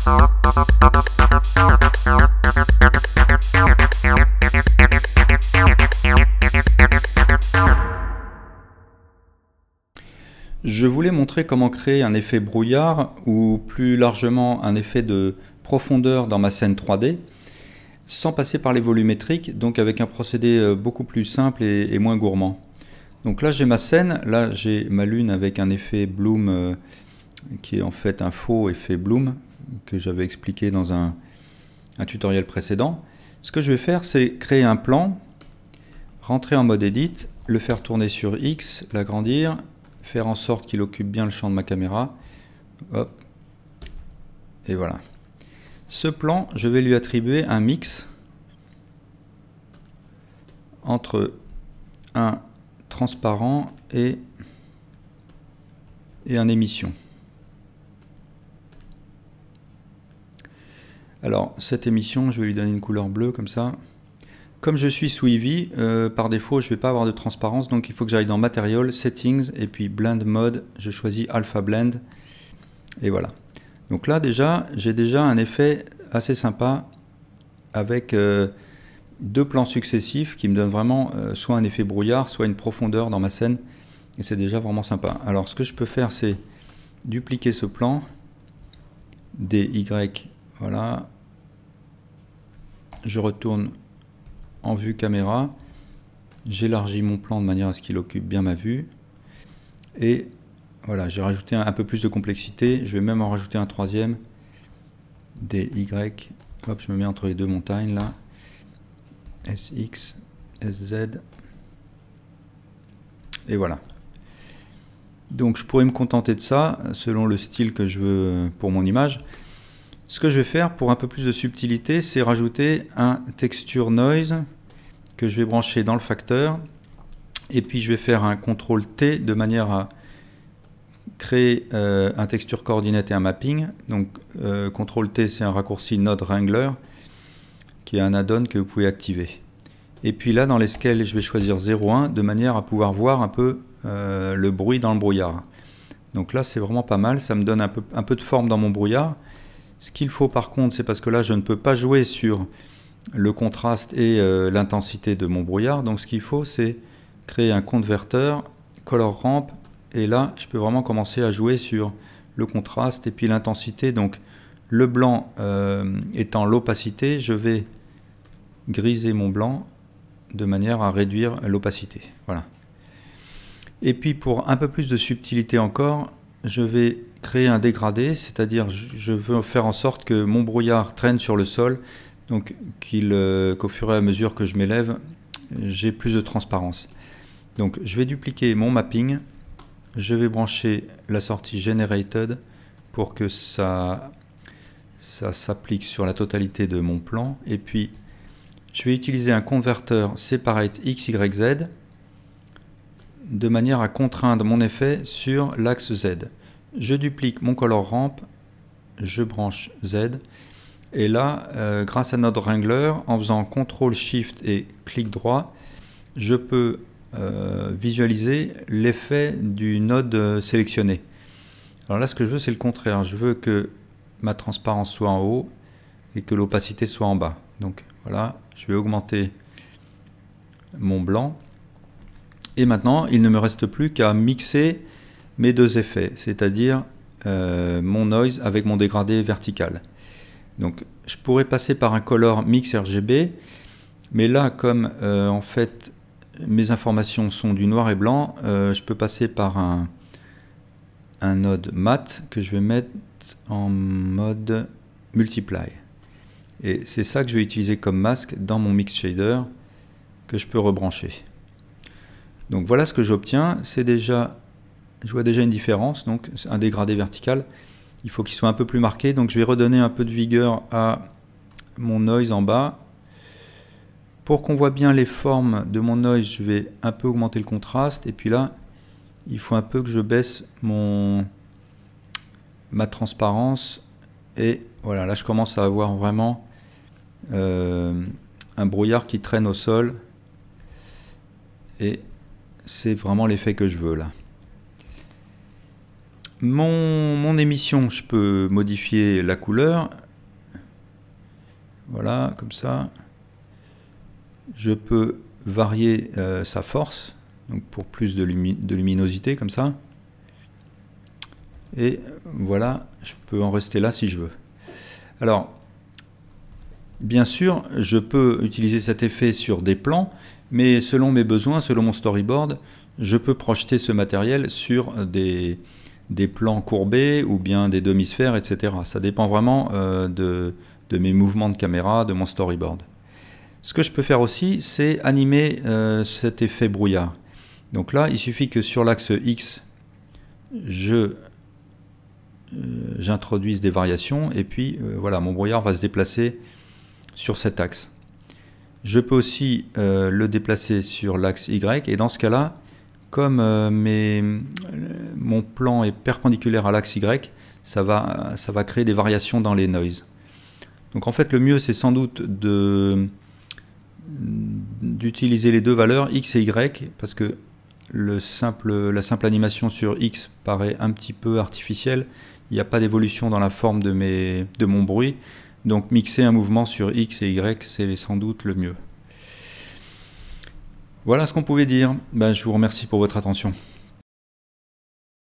Je voulais montrer comment créer un effet brouillard ou plus largement un effet de profondeur dans ma scène 3D sans passer par les volumétriques, donc avec un procédé beaucoup plus simple et moins gourmand. Donc là j'ai ma scène, là j'ai ma lune avec un effet bloom qui est en fait un faux effet bloom que j'avais expliqué dans un tutoriel précédent. Ce que je vais faire, c'est créer un plan, rentrer en mode edit, le faire tourner sur X, l'agrandir, faire en sorte qu'il occupe bien le champ de ma caméra. Hop. Et voilà. Ce plan, je vais lui attribuer un mix entre un transparent et un émission. Alors, cette émission, je vais lui donner une couleur bleue comme ça. Comme je suis sous Eevee, par défaut, je ne vais pas avoir de transparence, donc il faut que j'aille dans Material, Settings, et puis Blend Mode, je choisis Alpha Blend, et voilà. Donc là, j'ai déjà un effet assez sympa avec deux plans successifs qui me donnent vraiment soit un effet brouillard, soit une profondeur dans ma scène, et c'est déjà vraiment sympa. Alors, ce que je peux faire, c'est dupliquer ce plan, DY, voilà, je retourne en vue caméra, j'élargis mon plan de manière à ce qu'il occupe bien ma vue, et voilà, j'ai rajouté un peu plus de complexité, je vais même en rajouter un troisième, DY, hop, je me mets entre les deux montagnes là, SX, SZ, et voilà. Donc je pourrais me contenter de ça, selon le style que je veux pour mon image. Ce que je vais faire pour un peu plus de subtilité, c'est rajouter un texture noise que je vais brancher dans le facteur, et puis je vais faire un CTRL T de manière à créer un texture coordinate et un mapping. Donc CTRL T, c'est un raccourci Node Wrangler qui est un add-on que vous pouvez activer. Et puis là dans les scales, je vais choisir 0,1 de manière à pouvoir voir un peu le bruit dans le brouillard. Donc là c'est vraiment pas mal, ça me donne un peu de forme dans mon brouillard. Ce qu'il faut par contre, c'est parce que là je ne peux pas jouer sur le contraste et l'intensité de mon brouillard. Donc ce qu'il faut, c'est créer un converteur, color ramp, et là je peux vraiment commencer à jouer sur le contraste et puis l'intensité. Donc le blanc étant l'opacité, je vais griser mon blanc de manière à réduire l'opacité. Voilà. Et puis pour un peu plus de subtilité encore, je vais créer un dégradé, c'est-à-dire je veux faire en sorte que mon brouillard traîne sur le sol, donc qu'au fur et à mesure que je m'élève, j'ai plus de transparence. Donc je vais dupliquer mon mapping, je vais brancher la sortie Generated pour que ça s'applique sur la totalité de mon plan, et puis je vais utiliser un converteur Separate X, Y, Z de manière à contraindre mon effet sur l'axe Z. Je duplique mon color ramp, je branche Z, et là, grâce à Node Wrangler, en faisant CTRL SHIFT et clic droit, je peux visualiser l'effet du node sélectionné. Alors là, ce que je veux, c'est le contraire. Je veux que ma transparence soit en haut et que l'opacité soit en bas. Donc voilà, je vais augmenter mon blanc. Et maintenant, il ne me reste plus qu'à mixer mes deux effets, c'est-à-dire mon noise avec mon dégradé vertical. Donc je pourrais passer par un color mix RGB, mais là comme en fait mes informations sont du noir et blanc, je peux passer par un node mat que je vais mettre en mode multiply. Et c'est ça que je vais utiliser comme masque dans mon mix shader que je peux rebrancher. Donc voilà ce que j'obtiens, c'est déjà, je vois déjà une différence, donc un dégradé vertical, il faut qu'il soit un peu plus marqué, donc je vais redonner un peu de vigueur à mon noise en bas. Pour qu'on voit bien les formes de mon noise, je vais un peu augmenter le contraste, et puis là, il faut un peu que je baisse ma transparence, et voilà, là je commence à avoir vraiment un brouillard qui traîne au sol, et c'est vraiment l'effet que je veux là. mon émission, je peux modifier la couleur. Voilà, comme ça. Je peux varier sa force, donc pour plus de luminosité, comme ça. Et voilà, je peux en rester là si je veux. Alors, bien sûr, je peux utiliser cet effet sur des plans, mais selon mes besoins, selon mon storyboard, je peux projeter ce matériel sur des plans courbés ou bien des demi-sphères, etc. Ça dépend vraiment de mes mouvements de caméra, de mon storyboard. Ce que je peux faire aussi, c'est animer cet effet brouillard. Donc là, il suffit que sur l'axe X, j'introduise des variations et puis voilà, mon brouillard va se déplacer sur cet axe. Je peux aussi le déplacer sur l'axe Y et dans ce cas-là, comme mon plan est perpendiculaire à l'axe Y, ça va créer des variations dans les noises. Donc en fait, le mieux, c'est sans doute d'utiliser les deux valeurs X et Y, parce que la simple animation sur X paraît un petit peu artificielle. Il n'y a pas d'évolution dans la forme de mon bruit. Donc mixer un mouvement sur X et Y, c'est sans doute le mieux. Voilà ce qu'on pouvait dire. Je vous remercie pour votre attention.